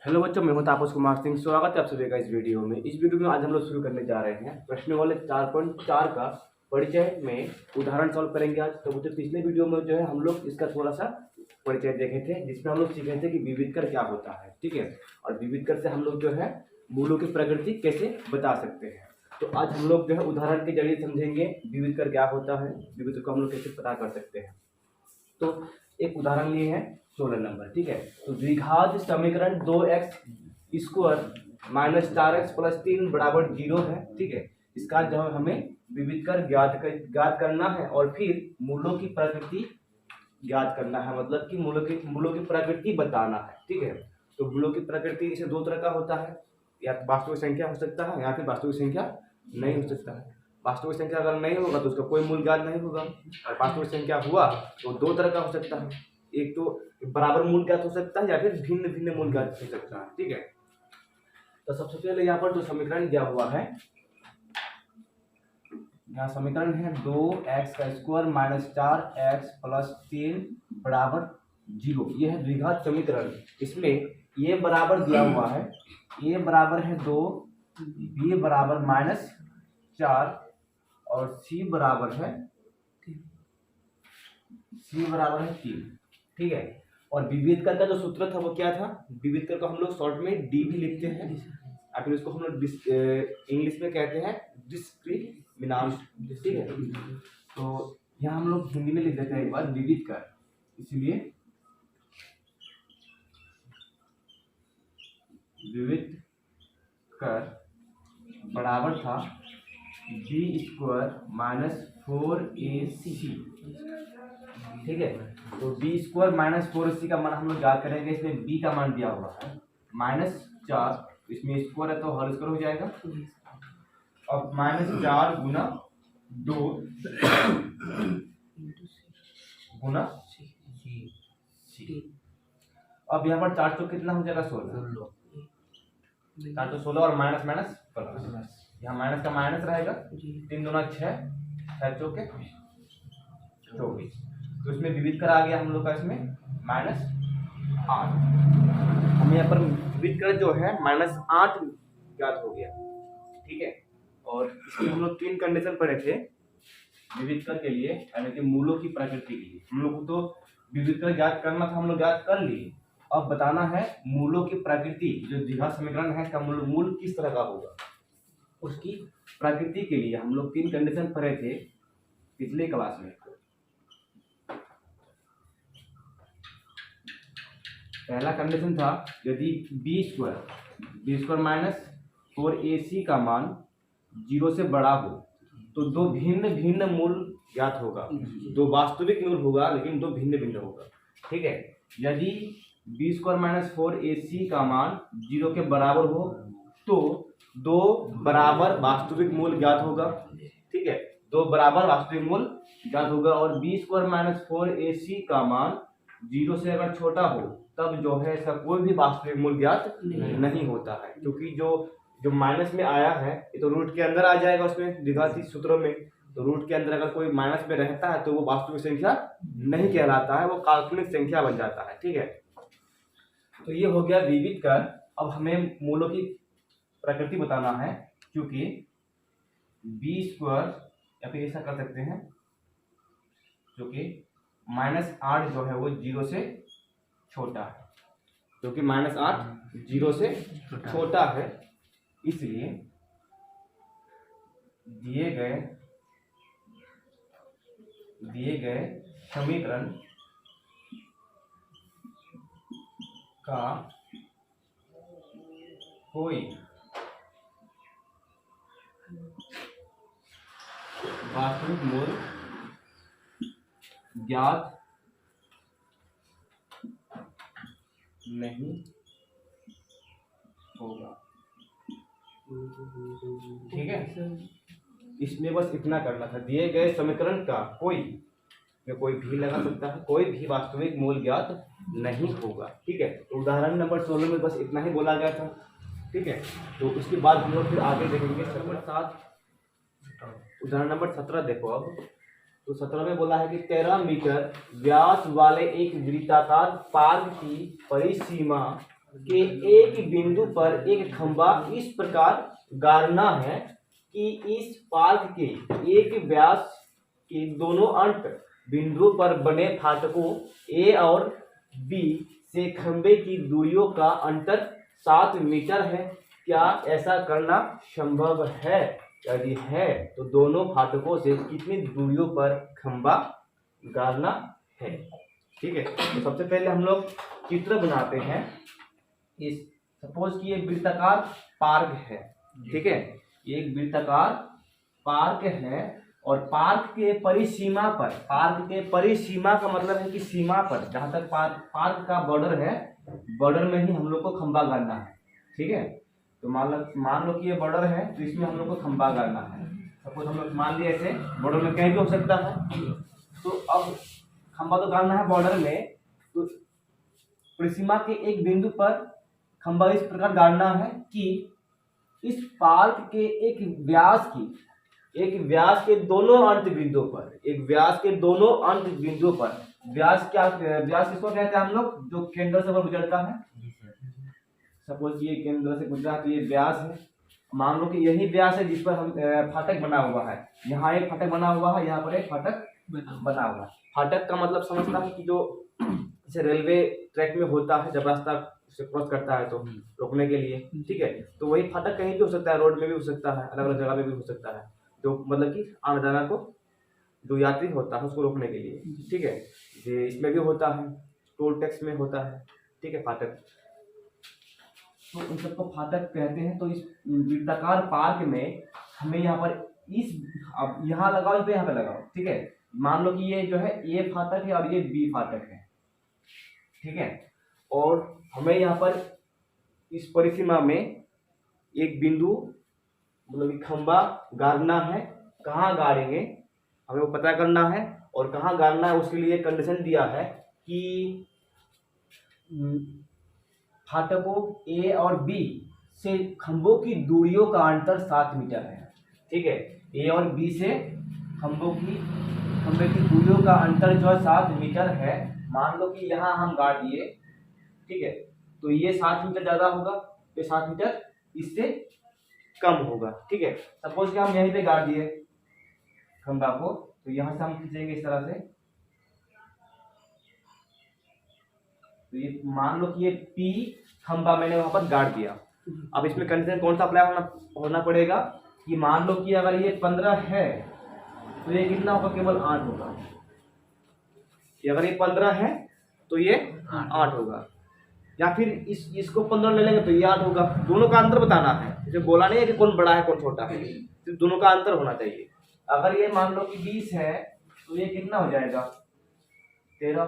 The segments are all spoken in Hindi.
हेलो बच्चों, मैं हूं तापस कुमार सिंह। स्वागत है आप सभी का इस वीडियो में। इस वीडियो में आज हम लोग शुरू करने जा रहे हैं प्रश्न वाले 4.4 का परिचय में उदाहरण सॉल्व करेंगे आज। तो मुझे पिछले वीडियो में जो है हम लोग इसका थोड़ा सा परिचय देखे थे, जिसमें हम लोग सीखे थे कि विविध कर क्या होता है, ठीक है। और विविध कर से हम लोग जो है मूलों की प्रकृति कैसे बता सकते हैं। तो आज हम लोग जो है उदाहरण के जरिए समझेंगे विविध कर क्या होता है, विविध कर को हम लोग कैसे पता कर सकते हैं। तो एक उदाहरण लिए हैं 16 नंबर, ठीक है। तो द्विघात समीकरण 2x² माइनस 4x प्लस 3 बराबर 0 है, ठीक है। इसका जो है हमें विविध कर ज्ञात करना है और फिर मूलों की प्रकृति ज्ञात करना है, मतलब कि मूलों की प्रकृति बताना है, ठीक है। तो मूलों की प्रकृति इसे दो तरह का होता है, या तो वास्तविक संख्या हो सकता है या फिर वास्तविक संख्या नहीं हो सकता है। वास्तविक संख्या अगर नहीं होगा तो उसका कोई मूल ज्ञात नहीं होगा, और वास्तविक संख्या हुआ तो दो तरह का हो सकता है। एक तो बराबर मूल ज्ञात हो सकता है या फिर भिन्न भिन्न मूल ज्ञात हो सकता है, ठीक है। तो सबसे पहले यहाँ पर जो समीकरण दिया हुआ है, यहाँ समीकरण है 2x² माइनस 4x प्लस 3 बराबर 0। ये है द्विघात समीकरण। इसमें ये बराबर दिया हुआ है, ये बराबर है 2, बी बराबर -4 और सी बराबर है 3, ठीक है। और विविध कर का जो सूत्र था वो क्या था? विविध कर को हम लोग शॉर्ट में डी भी लिखते हैं, या फिर उसको हम लोग इंग्लिश में कहते हैं डिस्क्रिमिनांट, ठीक है। तो यहाँ हम लोग हिंदी में लिख देते हैं एक बार विविध कर, इसलिए विविध कर बराबर था b² माइनस 4ac, ठीक है। तो b² माइनस 4ac का मान हम लोग याद करेंगे। इसमें b का मान दिया हुआ है -4, इसमें स्क्वायर है तो होल स्क्वायर हो जाएगा। अब -4 गुना 2 गुना c। अब यहाँ पर 4 चौक कितना हो जाएगा? 16। 4 तो 16 और माइनस माइनस प्लस, यहाँ माइनस का माइनस रहेगा। 3 दूना 6, 6 चौके 24। तो इसमें विविध कर आ गया हम लोग का, इसमें -8। हमें यहाँ पर विविध कर जो है -8 ज्ञात हो गया, ठीक है। और इसमें हम लोग 3 कंडीशन पढ़े थे विविध कर के लिए, यानी कि मूलों की प्रकृति के लिए। हम लोग को तो विविध कर ज्ञात करना था, हम लोग ज्ञात कर लिए। अब बताना है मूलों की प्रकृति। जो द्विघात समीकरण है इसका मूल किस तरह का होगा, उसकी प्रकृति के लिए हम लोग 3 कंडीशन पढ़े थे पिछले क्लास में। पहला कंडीशन था यदि b² माइनस 4ac का मान 0 से बड़ा हो तो दो भिन्न भिन्न मूल ज्ञात होगा। दो वास्तविक मूल होगा लेकिन दो भिन्न भिन्न होगा, ठीक है। यदि b² माइनस 4ac का मान 0 के बराबर हो तो दो बराबर वास्तविक मूल ज्ञात होगा, ठीक है। दो बराबर वास्तविक मूल ज्ञात होगा। और b² माइनस 4ac का मान 0 से अगर छोटा हो तब जो है इसका कोई भी वास्तविक मूल ज्ञात नहीं होता है, क्योंकि जो माइनस में आया है ये तो रूट के अंदर आ जाएगा। उसमें द्विघाती सूत्रों में तो रूट के अंदर अगर कोई माइनस में रहता है तो वो वास्तविक संख्या नहीं कहलाता है, वो काल्पनिक संख्या बन जाता है, ठीक है। तो ये हो गया विविध कर। अब हमें मूलों की प्रकृति बताना है, क्योंकि b² या फिर ऐसा कर सकते हैं क्योंकि -8 जो है वो 0 से छोटा है, क्योंकि -8 0 से छोटा है, इसलिए दिए गए समीकरण का कोई वास्तविक मूल ज्ञात नहीं होगा, ठीक है। इसमें बस इतना करना था, दिए गए समीकरण का कोई भी लगा सकता है, कोई भी वास्तविक मूल ज्ञात नहीं होगा, ठीक है। तो उदाहरण नंबर 16 में बस इतना ही बोला गया था, ठीक है। तो उसके बाद हम लोग फिर आगे देखेंगे नंबर 7। उदाहरण नंबर 17 देखो। अब तो 17 में बोला है कि 13 मीटर व्यास वाले एक वृत्ताकार पार्क की परिसीमा कि एक बिंदु पर एक खंभा इस प्रकार गाड़ना है कि इस पार्क के एक व्यास के दोनों अंत बिंदुओं पर बने फाटकों ए और बी से खंभे की दूरियों का अंतर 7 मीटर है। क्या ऐसा करना संभव है? यदि है तो दोनों फाटकों से कितनी दूरियों पर खंभा गाड़ना है? ठीक है, तो सबसे पहले हम लोग चित्र बनाते हैं। इस सपोज कि एक वृत्ताकार पार्क है, ठीक है, एक वृत्ताकार पार्क है और पार्क के परिसीमा पर, पार्क के परिसीमा का मतलब है कि सीमा पर, जहां तक पार्क का बॉर्डर है, बॉर्डर में ही हम लोग को खंभा गाड़ना है। ठीक है, तो मान लो कि ये बॉर्डर है, तो इसमें हम लोग को खंभा गाड़ना है। सपोज हम लोग मान लिया ऐसे, बॉर्डर में कहीं भी हो सकता है। तो अब खंभा तो गाड़ना है बॉर्डर में, तो परिसीमा के एक बिंदु पर खंभा इस प्रकार गाड़ना है कि इस पार्क के एक व्यास के दोनों अंत बिंदुओं पर, एक व्यास के दोनों अंत बिंदुओं पर, व्यास किसको कहते हैं हम लोग? जो केंद्र से गुजरता है। सपोज ये केंद्र से गुजरा तो ये व्यास है। मान लो कि यही व्यास है जिस पर हम फाटक बना हुआ है। यहाँ एक फाटक बना हुआ है, यहाँ पर एक फाटक बना हुआ है। फाटक का मतलब समझता है कि जो जैसे रेलवे ट्रैक में होता है, जब रास्ता उसे क्रॉस करता है तो रोकने के लिए, ठीक है, तो वही फाटक कहीं भी हो सकता है, रोड में भी हो सकता है, अलग अलग जगह पे भी हो सकता है, जो मतलब कि आने जाने को जो यात्री होता है उसको रोकने के लिए। ठीक है, ये इसमें भी होता है, टोल टैक्स में होता है। ठीक है, फाटक, तो इन सबको फाटक कहते हैं। तो इस वृत्ताकार पार्क में हमें यहाँ पर अब यहाँ लगाओ, इस पे यहाँ पे लगाओ। ठीक है, मान लो कि ये जो है ए फाटक है और ये बी फाटक है। ठीक है, और हमें यहाँ पर इस परिसीमा में एक बिंदु मतलब कि खंभा गाड़ना है। कहाँ गाड़ेंगे हमें वो पता करना है, और कहाँ गाड़ना है उसके लिए कंडीशन दिया है कि फाटकों ए और बी से खंभों की दूरियों का अंतर 7 मीटर है। ठीक है, ए और बी से खंभे की दूरियों का अंतर जो है 7 मीटर है। मान लो कि यहाँ हम गाड़ दिए, ठीक है, तो ये 7 मीटर ज्यादा होगा, तो 7 मीटर इससे कम होगा। ठीक है, सपोज कि हम यहीं पे गाड़ दिए खंभा को, तो यहाँ से हम खींचेंगे इस तरह से, तो ये मान लो कि ये पी खंभा मैंने वहां पर गाड़ दिया। अब इसमें कंडीशन कौन सा अप्लाई होना पड़ेगा कि मान लो कि अगर ये 15 है तो ये कितना होगा? केवल 8 होगा। अगर ये 15 है तो ये 8 होगा, या फिर इसको 15 ले लेंगे तो ये 8 होगा। दोनों का अंतर बताना है, जैसे बोला नहीं है कि कौन बड़ा है कौन छोटा है, सिर्फ दोनों का अंतर होना चाहिए। अगर ये मान लो कि 20 है तो ये कितना हो जाएगा? 13।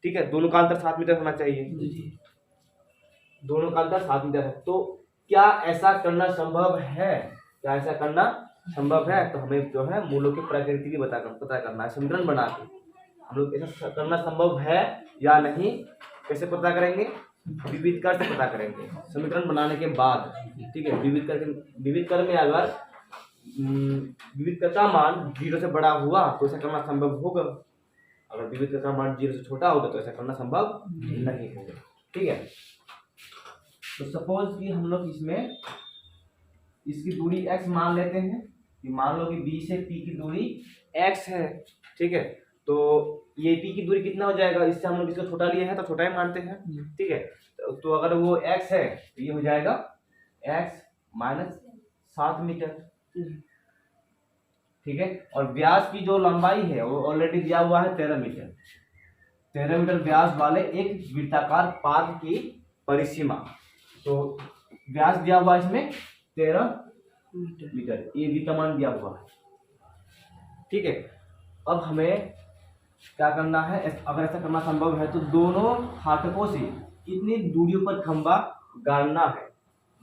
ठीक है, दोनों का अंतर 7 मीटर होना चाहिए। दोनों का अंतर 7 मीटर है। तो क्या ऐसा करना संभव है? क्या ऐसा करना संभव है? तो हमें जो है मूलों की प्रकृति की पता करना है, समीकरण बना के हम लोग ऐसा करना संभव है या नहीं कैसे पता करेंगे? विविध कर से पता करेंगे, समीकरण बनाने के बाद। ठीक है, विविध कर में अगर विविध कर का मान 0 से बड़ा हुआ तो ऐसा करना संभव होगा, अगर विविध कर का मान 0 से छोटा होगा तो ऐसा करना संभव नहीं होगा। ठीक है, तो सपोज कि हम लोग इसमें इसकी दूरी x मान लेते हैं कि मान लो कि b से p की दूरी x है। ठीक है, तो ये p की दूरी कितना हो जाएगा? इससे हम लोग इसको छोटा लिए हैं तो छोटा ही मानते हैं। ठीक है, तो अगर वो x है तो ये हो जाएगा x माइनस 7 मीटर। ठीक है, और व्यास की जो लंबाई है वो ऑलरेडी दिया हुआ है 13 मीटर। 13 मीटर व्यास वाले एक वृत्ताकार पार्क की परिसीमा, तो व्यास दिया हुआ इसमें 13 मीटर, ये भी का मान दिया हुआ है। ठीक है, अब हमें क्या करना है? अगर ऐसा करना संभव है तो दोनों फाटकों से कितनी दूरियों पर खंभा गाड़ना है?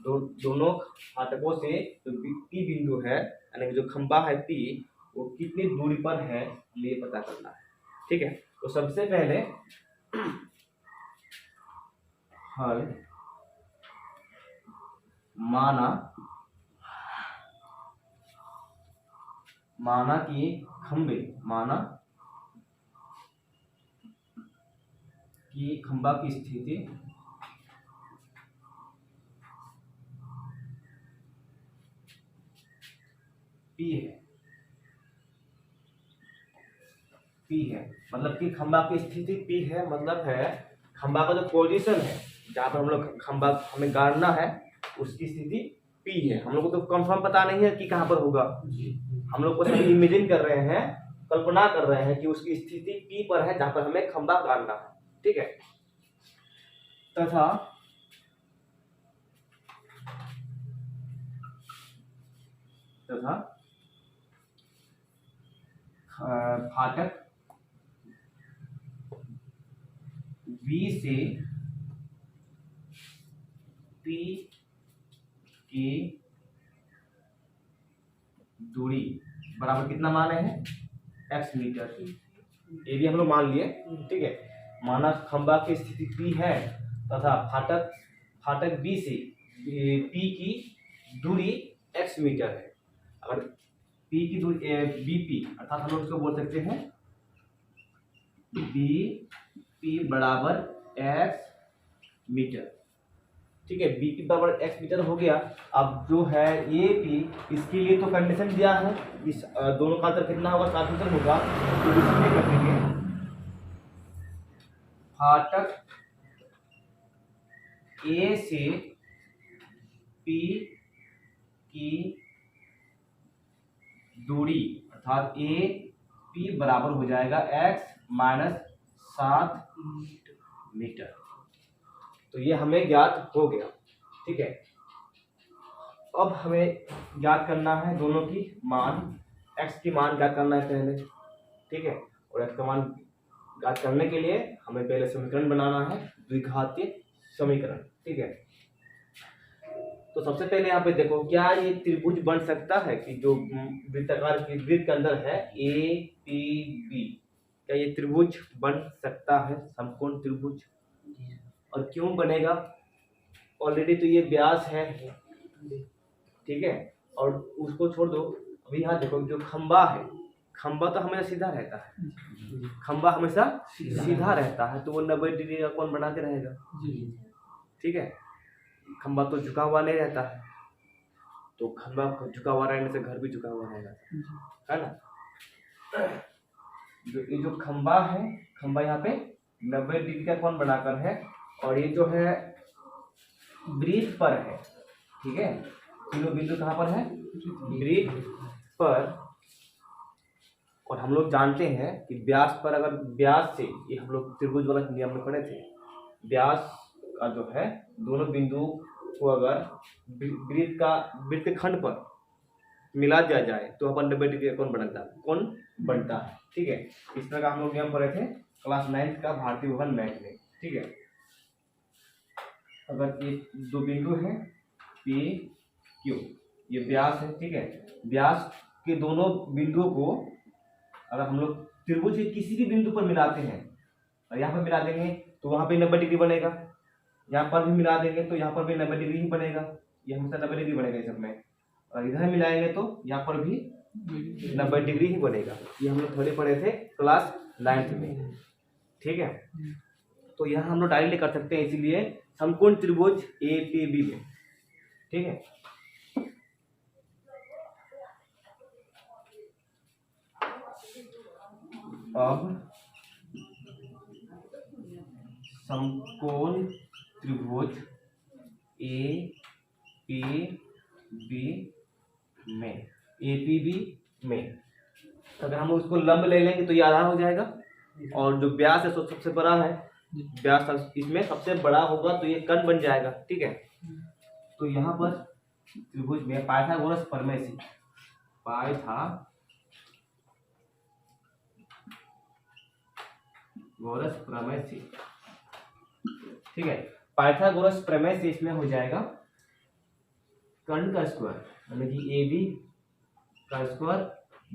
दोनों फाटकों से जो पी बिंदु है यानी जो खंभा है पी, वो कितनी दूरी पर है हमें ये पता करना है। ठीक है, तो सबसे पहले हल माना कि खंभा की स्थिति P है मतलब कि खंभा की स्थिति P है, मतलब है खंभा का जो पोजीशन है जहाँ पर हम लोग खंभा हमें गाड़ना है उसकी स्थिति P है। हम लोग को तो कंफर्म पता नहीं है कि कहाँ पर होगा, हम लोग को सिर्फ इमेजिन कर रहे हैं, कल्पना कर रहे हैं कि उसकी स्थिति P पर है जहाँ पर हमें खंभा गाड़ना है, ठीक है। तथा फाटक V से P की दूरी बराबर कितना माने हैं x मीटर, ये भी हम लोग मान लिए, ठीक है। माना खंभा की स्थिति P है तथा फाटक B से P की दूरी x मीटर है। अगर P की दूरी BP अर्थात हम लोग इसको बोल सकते हैं BP बराबर x मीटर, ठीक है। BP बराबर x मीटर हो गया। अब जो है AP इसके लिए तो कंडीशन दिया है, इस दोनों का अंतर कितना होगा 7 मीटर होगा, तो इसमें कर देंगे फाटक A से P की दूरी अर्थात AP बराबर हो जाएगा x माइनस 7 मीटर। तो ये हमें ज्ञात हो गया, ठीक है। अब हमें ज्ञात करना है दोनों की मान, x की मान ज्ञात करना है पहले, ठीक है। और x का मान ज्ञात करने के लिए हमें पहले समीकरण बनाना है, द्विघातीय समीकरण, ठीक है। तो सबसे पहले यहाँ पे देखो क्या ये त्रिभुज बन सकता है कि जो वृत्ताकार की वृत्त के अंदर है APB, क्या ये त्रिभुज बन सकता है समकोण त्रिभुज? और क्यों बनेगा? ऑलरेडी तो ये व्यास है, ठीक है। और उसको छोड़ दो, अभी यहाँ देखो जो खंबा है, खंबा तो हमेशा सीधा रहता है, खंबा हमेशा सीधा रहता है, तो वो 90 डिग्री का कोण बना के रहेगा, ठीक है। खंबा तो झुका हुआ नहीं रहता है, तो खंबा झुका हुआ रहने से घर भी झुका हुआ रहेगा, है ना। ये जो खंबा है, खंबा यहाँ पे 90 डिग्री का कोण बनाकर है, और ये जो है वृत्त पर है, ठीक है। तीनों बिंदु कहाँ पर है? वृत्त पर। और हम लोग जानते हैं कि व्यास पर, अगर व्यास से, ये हम लोग त्रिभुज वाला नियम में पढ़े थे, व्यास का जो है दोनों बिंदु को अगर वृत्त खंड पर मिला दिया जाए तो अपन 90 डिग्री का कोण बनता है, ठीक है। इस तरह का हम लोग नियम पढ़े थे क्लास 9 का भारतीय भवन मैथ में, ठीक है। अगर ये दो बिंदु हैं P Q, ये व्यास है, ठीक है। व्यास के दोनों बिंदुओं को अगर हम लोग त्रिभुज के किसी भी बिंदु पर मिलाते हैं, और यहाँ पर मिला देंगे तो वहाँ पे 90 डिग्री बनेगा, यहाँ पर भी मिला देंगे तो यहाँ पर भी 90 डिग्री ही बनेगा, ये हमेशा 90 डिग्री बनेगा इस सब में। और इधर मिलाएंगे तो यहाँ पर भी 90 डिग्री ही बनेगा। ये हम लोग थोड़े पढ़े थे क्लास 9 में, ठीक है। तो यहाँ हम लोग डायरेक्टली कर सकते हैं, इसीलिए समकोण त्रिभुज APB में, ठीक है। अब समकोण त्रिभुज APB में अगर हम उसको लंब ले लेंगे तो ये आधार हो जाएगा, और जो व्यास है तो सबसे बड़ा है, व्यास इसमें सबसे बड़ा होगा तो ये कर्ण बन जाएगा, ठीक है। तो यहाँ पर त्रिभुज में पाइथागोरस प्रमेय से, पाइथागोरस प्रमेय से, ठीक है। पाइथागोरस प्रमेय से इसमें हो जाएगा कर्ण का स्क्वायर यानी कि AB का स्क्वायर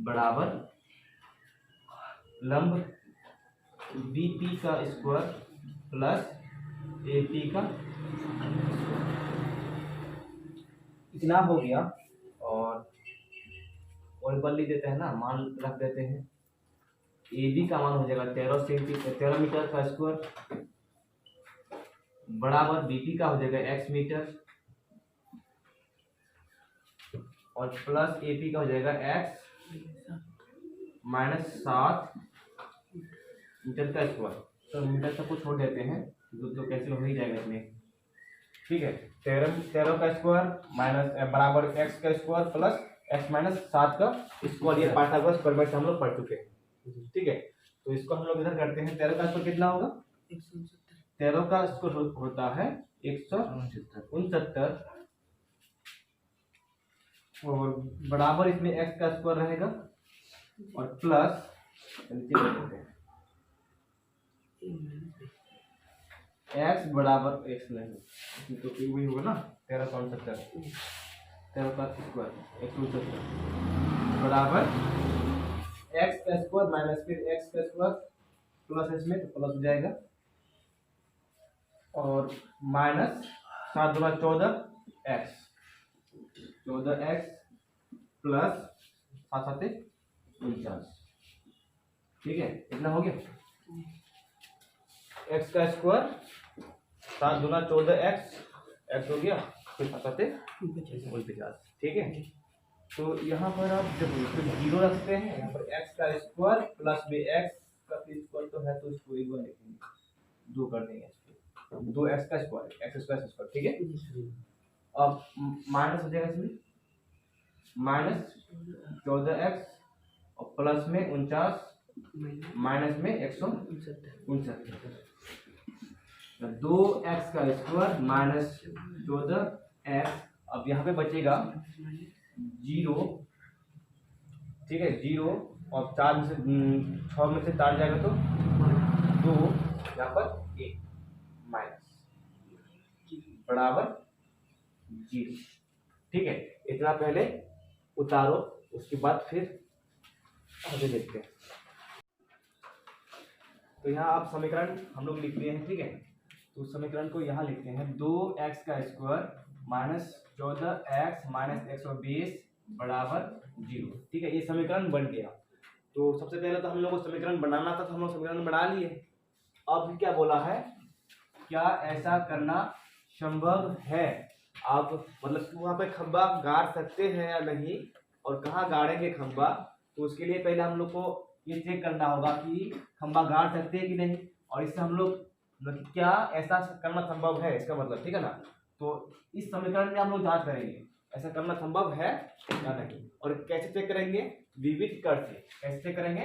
बराबर लंब BP का स्क्वायर प्लस AP का, इतना हो गया। और ऊपर लिख देते हैं ना, मान रख देते हैं, AB का मान हो जाएगा 13 मीटर का स्क्वायर बराबर BP का हो जाएगा x मीटर, और प्लस ए पी का हो जाएगा एक्स माइनस 7 मीटर का स्क्वायर। तो मीटर सबको छोड़ देते हैं तो कैंसिल हो ही जाएगा इसमें, ठीक है। 13 का स्क्वायर माइनस बराबर एक्स का स्क्वायर प्लस एक्स माइनस 7 का स्क्वायर, ये पाइथागोरस प्रमेय से हम लोग पढ़ चुके हैं, ठीक है। तो इसको हम लोग इधर करते हैं। 13 का स्क्वायर कितना होगा? 13 का स्क्वायर होता है 169 और बराबर इसमें एक्स का स्क्वायर रहेगा और प्लस एक्स बराबर एक्स नहीं तो वही होगा ना 1369 13 का स्क्वायर 169 बराबर एक्स का स्क्वायर माइनस फिर एक्स का स्क्वायर प्लस इसमें तो प्लस हो जाएगा और माइनस 7 गुना 14 एक्स प्लस 7 7 49, ठीक है। इतना हो गया। एक्स का स्क्वायर 7 गुना 14 एक्स हो गया फिर 7 7 49, ठीक है। तो यहाँ पर आप जब जीरो रखते हैं यहाँ पर एक्स का स्क्वायर प्लस में एक्स का स्क्वायर तो है तो इसको एक बार लिखेंगे, 2 कर देंगे इसको, 2 एक्स का स्क्वायर एक्स स्क्वायर, ठीक है। अब माइनस हो जाएगा इसमें माइनस 14 एक्स और प्लस में 49 माइनस में 169, 2 एक्स का स्क्वायर माइनस 14 एक्स। अब यहाँ पे बचेगा 0, ठीक है, 0 और 4 में से 6 में से 4 जाएगा तो 2 यहाँ पर 1 माइनस बराबर 0, ठीक है। इतना पहले उतारो, उसके बाद फिर आगे देखते हैं। तो यहाँ आप समीकरण हम लोग लिख लिए हैं, ठीक है। तो समीकरण को यहाँ लिखते हैं 2x का स्क्वायर माइनस 14x माइनस 120 बराबर 0, ठीक है। ये समीकरण बन गया। तो सबसे पहले तो हम लोग को समीकरण बनाना था तो हम लोग समीकरण बना लिए। अब क्या बोला है, क्या ऐसा करना संभव है? आप मतलब वहाँ पे खंबा गाड़ सकते हैं या नहीं और कहाँ गाड़ेंगे खंबा, तो उसके लिए पहले हम लोग को ये चेक करना होगा कि खंबा गाड़ सकते हैं कि नहीं, और इससे हम लोग मतलब क्या ऐसा करना संभव है इसका मतलब, ठीक है ना। तो इस समीकरण में हम लोग जांच करेंगे ऐसा करना संभव है या नहीं। और कैसे चेक करेंगे? विविध कर से। कैसे चेक करेंगे?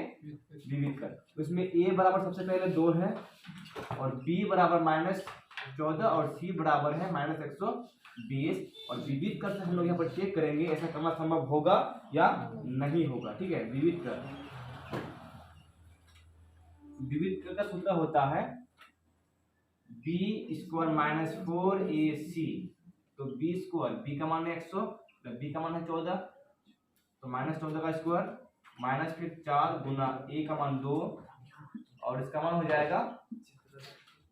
विविध कर। तो इसमें a बराबर सबसे पहले 2 है और b बराबर -14 और c बराबर है -120 और विविध कर से हम लोग यहाँ पर चेक करेंगे ऐसा करना संभव होगा या नहीं होगा, ठीक है। विविध कर का सूत्र होता है b स्क्वायर -4ac। तो b स्क्वायर, b का मान है 100, b का मान है 14, तो -14 का स्क्वायर माइनस फिर 4 गुना a का मान 2 और इसका मान हो जाएगा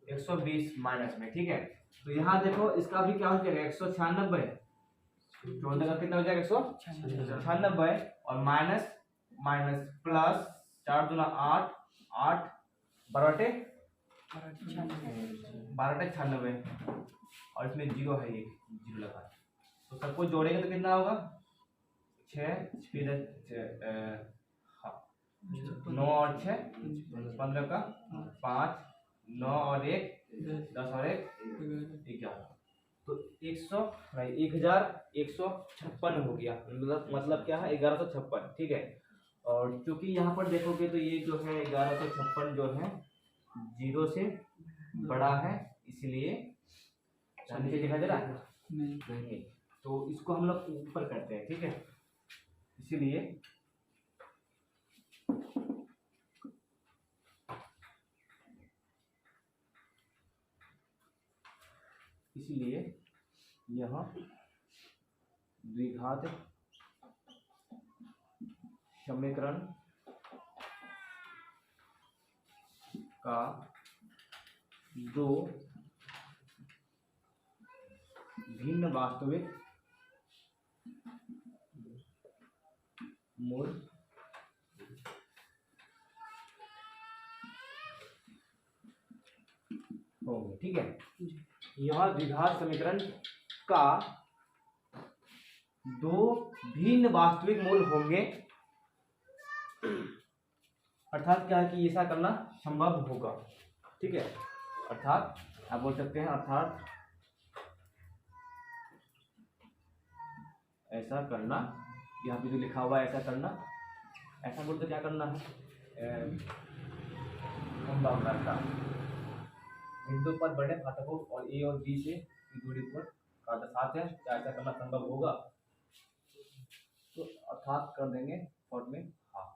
120 माइनस में, ठीक है। तो यहाँ देखो इसका भी क्या हो जाएगा 196, 14 का कितना हो जाएगा 196 और माइनस प्लस 4 गुना 8 8 12 96 और इसमें 0 है, ये 0 लगा। तो सबको जोड़ेंगे तो कितना होगा 6 फिर 9 और 6 15 का 5 9 और 1 10 और 1 11, तो 1156 हो गया। मतलब क्या है 1156, ठीक है। और क्योंकि यहाँ पर देखोगे तो ये जो है 1156 जो है 0 से बड़ा है, इसलिए नीचे दिखाई दे रहा है नहीं, तो इसको हम लोग ऊपर करते हैं, ठीक है। इसीलिए यहाँ द्विघात समीकरण का 2 भिन्न वास्तविक मूल होंगे, ठीक है। यह द्विघात समीकरण का दो भिन्न वास्तविक मूल होंगे, अर्थात क्या है कि ऐसा करना संभव होगा। ठीक है, अर्थात आप बोल सकते हैं अर्थात ऐसा करना, यहाँ पे जो लिखा हुआ है ऐसा करना, ऐसा बोल तो क्या करना है, संभव करता बिंदु पर बड़े फाटकों और ए और बी से की दूरी पर का दर्शाते हैं, क्या ऐसा करना संभव होगा। तो अर्थात कर देंगे फॉर में हाँ।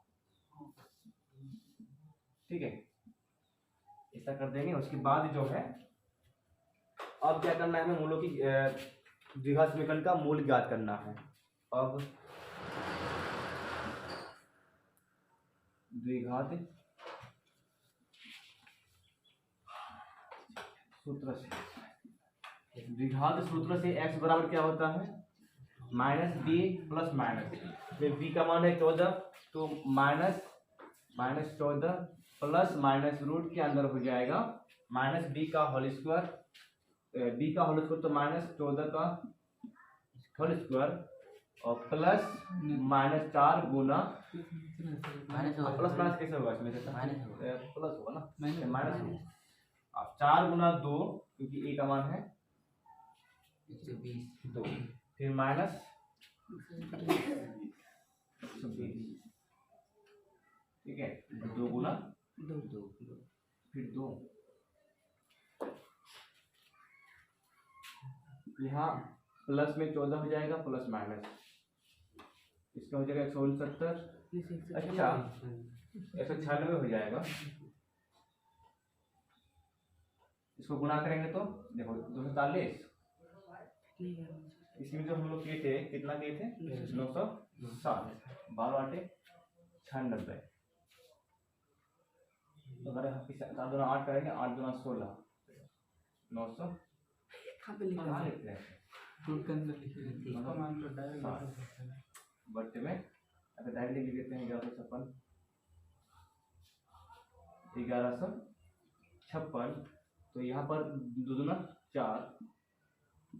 ठीक है, ऐसा कर देंगे। उसके बाद जो है अब क्या करना है, हमें मूलों की द्विघात समीकरण का मूल ज्ञात करना है। अब द्विघात सूत्र से, द्विघात सूत्र से x बराबर क्या होता है, minus b plus minus, b का मान है 14, तो माइनस 14 प्लस माइनस रूट के अंदर हो जाएगा माइनस बी का होल स्क्वायर, बी का होल स्क्वायर तो माइनस 14 का होल स्क्वायर और प्लस माइनस 4 गुना प्लस माइनस कैसे होगा इसमें से प्लस होगा ना, माइनस होगा। अब 4 गुना 2 क्योंकि ए का मान है 120, फिर माइनस 120, ठीक है, 2 गुना 2 फिर 2, यहाँ प्लस में 14 हो जाएगा प्लस माइनस, इसका हो जाएगा 169, अच्छा 196 हो जाएगा। इसको गुना करेंगे तो देखो 240, इसमें जो हम लोग किए थे कितना किए थे 960, 12 आटे 96, तो अगर 7 दूना 8 करेंगे 8 दूना 16, 900 बट्टे में अगर डायरेक्टली लिख देते हैं 1156, तो यहाँ पर 2 दूना 4,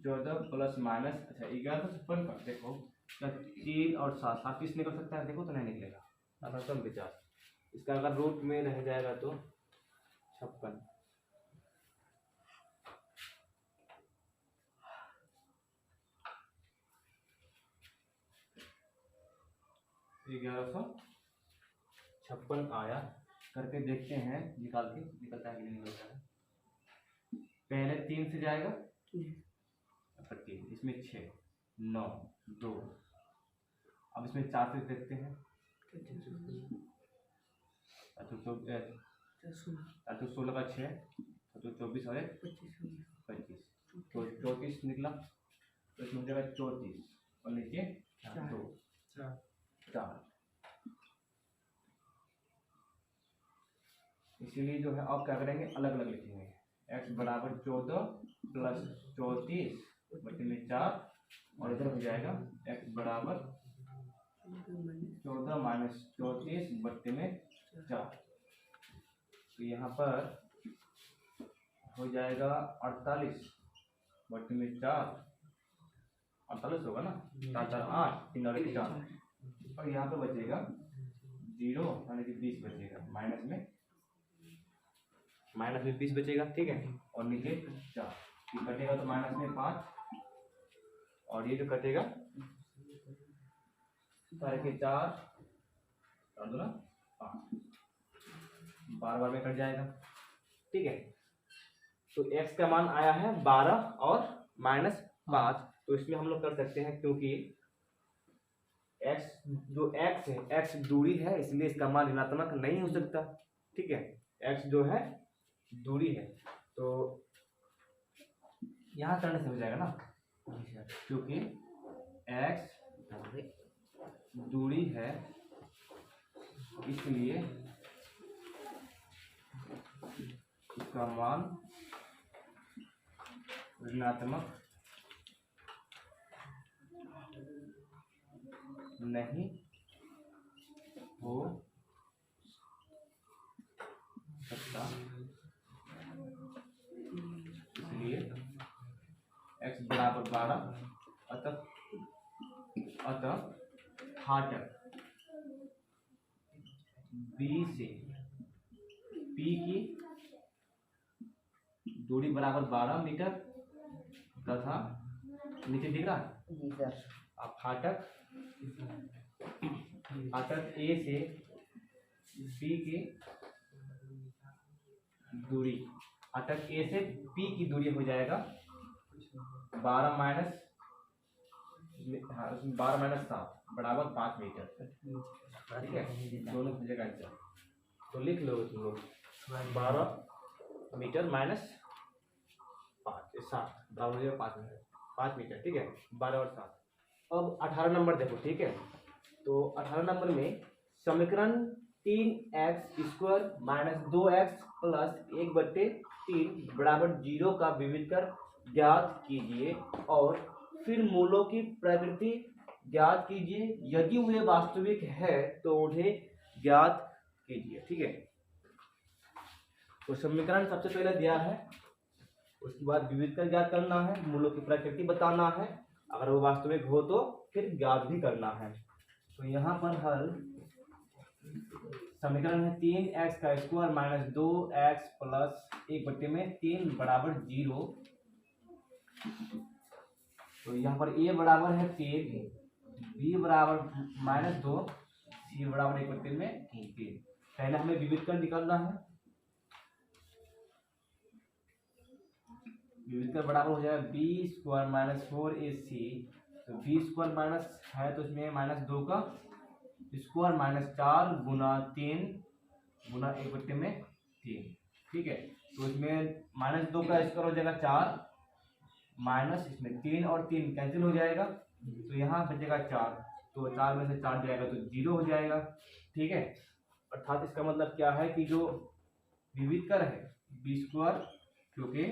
14 प्लस माइनस, अच्छा 1156 का देखो 3 और 7, 7 किस निकल सकता है देखो तो नहीं निकलेगा, 50, इसका अगर रूट में रह जाएगा तो 56, $1156 आया, करके देखते हैं निकाल के निकलता है कि नहीं निकलता है। पहले 3 से जाएगा 3, इसमें 6 9 2, अब इसमें 4 से देखते हैं तो 16 का 6 तो 24 और 25, तो 34 निकला, तो इसमें हो जाएगा 34 और नीचे 2 4, इसीलिए जो है अब क्या करेंगे अलग अलग लिखेंगे, x बराबर 14 प्लस 34 बटे में 4 और इधर हो जाएगा x बराबर 14 माइनस 34 बटे में 4, तो यहाँ पर हो जाएगा 48 बटे में 4, 48 होगा ना, 4 4 8 3 और 4, और यहाँ पे बचेगा 0 यानी कि 20 बचेगा, माइनस में 20 बचेगा, ठीक है, और नीचे 4 ये कटेगा तो माइनस में 5 और ये जो कटेगा 4 और 2 5 बार में कट जाएगा, ठीक है। तो x का मान आया है 12 और -5, तो इसमें हम लोग कर सकते हैं क्योंकि x जो x है x दूरी है इसलिए इसका मान ऋणात्मक नहीं हो सकता, ठीक है, x जो है दूरी है, तो यहाँ करने से हो जाएगा ना, क्योंकि x दूरी है इसलिए इसका मान ऋणात्मक नहीं हो सकता, इसलिए x बराबर 12, अतः अतः फाटक बी से पी की दूरी बराबर 12 मीटर तथा नीचे दिख रहा है जी सर। अब फाटक ए से बी की दूरी, फाटक ए से पी की दूरी हो जाएगा 12 माइनस 7 बराबर 5 मीटर। ठीक है, दोनों जगह आंसर तो लिख लो तुम लोग 12 मीटर माइनस 7 बराबर हो जाएगा 5 मीटर। ठीक है, 12 और 7। अब 18 नंबर देखो। ठीक है, तो 18 नंबर में समीकरण 3x² माइनस 2x प्लस 1/3 बराबर 0 का विविधकर ज्ञात कीजिए और फिर मूलों की प्रकृति ज्ञात कीजिए। यदि वे वास्तविक है तो उन्हें ज्ञात कीजिए। ठीक है, तो समीकरण सबसे पहले दिया है, उसके बाद विविधकर ज्ञात करना है, मूलों की प्रकृति बताना है, अगर वो वास्तविक हो तो फिर ज्ञात भी करना है। तो यहाँ पर हल समीकरण है 3x² माइनस 2x प्लस 1/3 बराबर 0। तो यहाँ पर a बराबर है 3, b बराबर -2, c बराबर 1/3। पहले हमें विविधकर निकालना है। विविधकर बराबर हो जाएगा b² माइनस 4ac। तो b² माइनस है तो इसमें -2 का स्क्वायर माइनस 4 गुना 3 गुना 1/3। ठीक है, तो इसमें -2 का स्क्वायर हो जाएगा 4 माइनस इसमें 3 और 3 कैंसिल हो जाएगा, तो यहाँ बचेगा 4। तो 4 में से 4 जाएगा तो 0 हो जाएगा। ठीक है, अर्थात इसका मतलब क्या है कि जो विविधकर है b², क्योंकि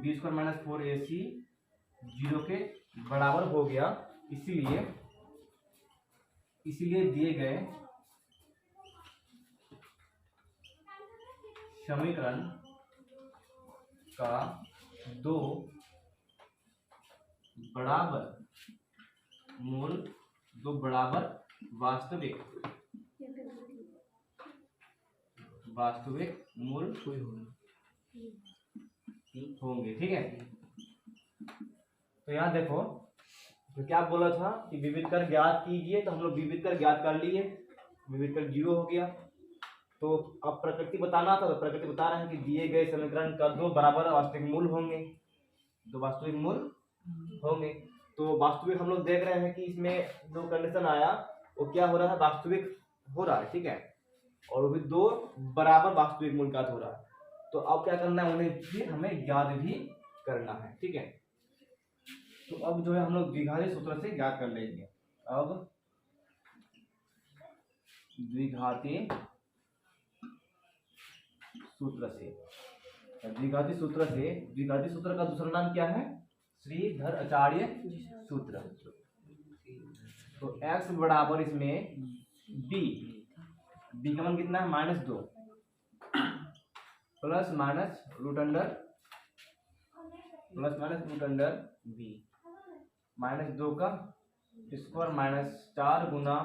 b² माइनस 4ac 0 के बराबर हो गया, इसीलिए दिए गए समीकरण का 2 बराबर मूल, 2 बराबर वास्तविक मूल होंगे। ठीक है, तो यहाँ देखो तो क्या बोला था कि विविधकर ज्ञात कीजिए, तो हम लोग विविधकर ज्ञात कर लिए, विविधकर 0 हो गया। तो अब प्रकृति बताना था, तो प्रकृति बता रहे हैं कि दिए गए समीकरण का 2 बराबर वास्तविक मूल होंगे, 2 वास्तविक मूल होंगे। तो वास्तविक हम लोग देख रहे हैं कि इसमें जो कंडीशन आया वो क्या हो रहा है, वास्तविक हो रहा है। ठीक है, और वो भी 2 बराबर वास्तविक मूल ज्ञात हो रहा है। तो अब क्या करना है, उन्हें फिर हमें ज्ञात भी करना है। ठीक है, तो अब जो है हम लोग द्विघाती सूत्र से ज्ञात कर लेंगे। अब द्विघाती सूत्र का दूसरा नाम क्या है, श्रीधर आचार्य सूत्र। तो x बराबर इसमें b का मान कितना है, -2 plus minus root under b -2 का स्क्वायर माइनस 4 गुना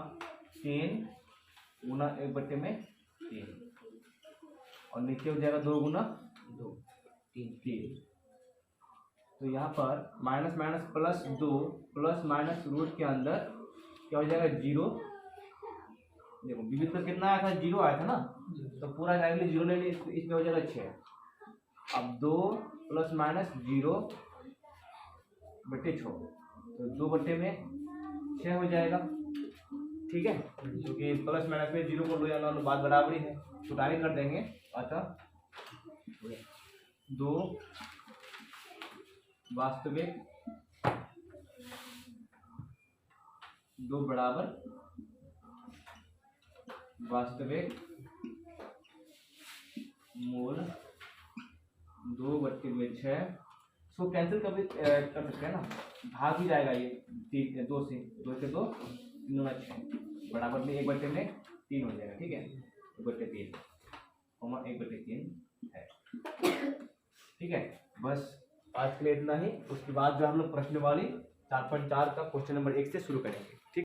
3 गुना 1/3 और नीचे हो जाएगा 2 गुना 3। तो यहाँ पर minus minus plus 2 plus minus root के अंदर क्या हो जाएगा 0। देखो विविध पर कितना आया था, 0 आया था ना, तो पूरा डायरेक्टली 0 ले लिए, इसमें हो जाएगा 6। अब 2 प्लस माइनस 0/6, तो 2/6 हो जाएगा। ठीक है, क्योंकि प्लस माइनस में 0 को लो या बात बराबरी है, तो डायरेक्ट कर देंगे। अतः 2 वास्तविक, 2 बराबर वास्तविक मूल 2/6। इसको कैंसिल कर सकते हैं ना, भाग ही जाएगा ये 2 से 2 3 बराबर में 1/3 हो जाएगा। ठीक है, 1/3 है। ठीक है, बस आज के लिए इतना ही। उसके बाद जो हम लोग प्रश्न वाली 4.4 का क्वेश्चन नंबर 1 से शुरू करेंगे। ठीक।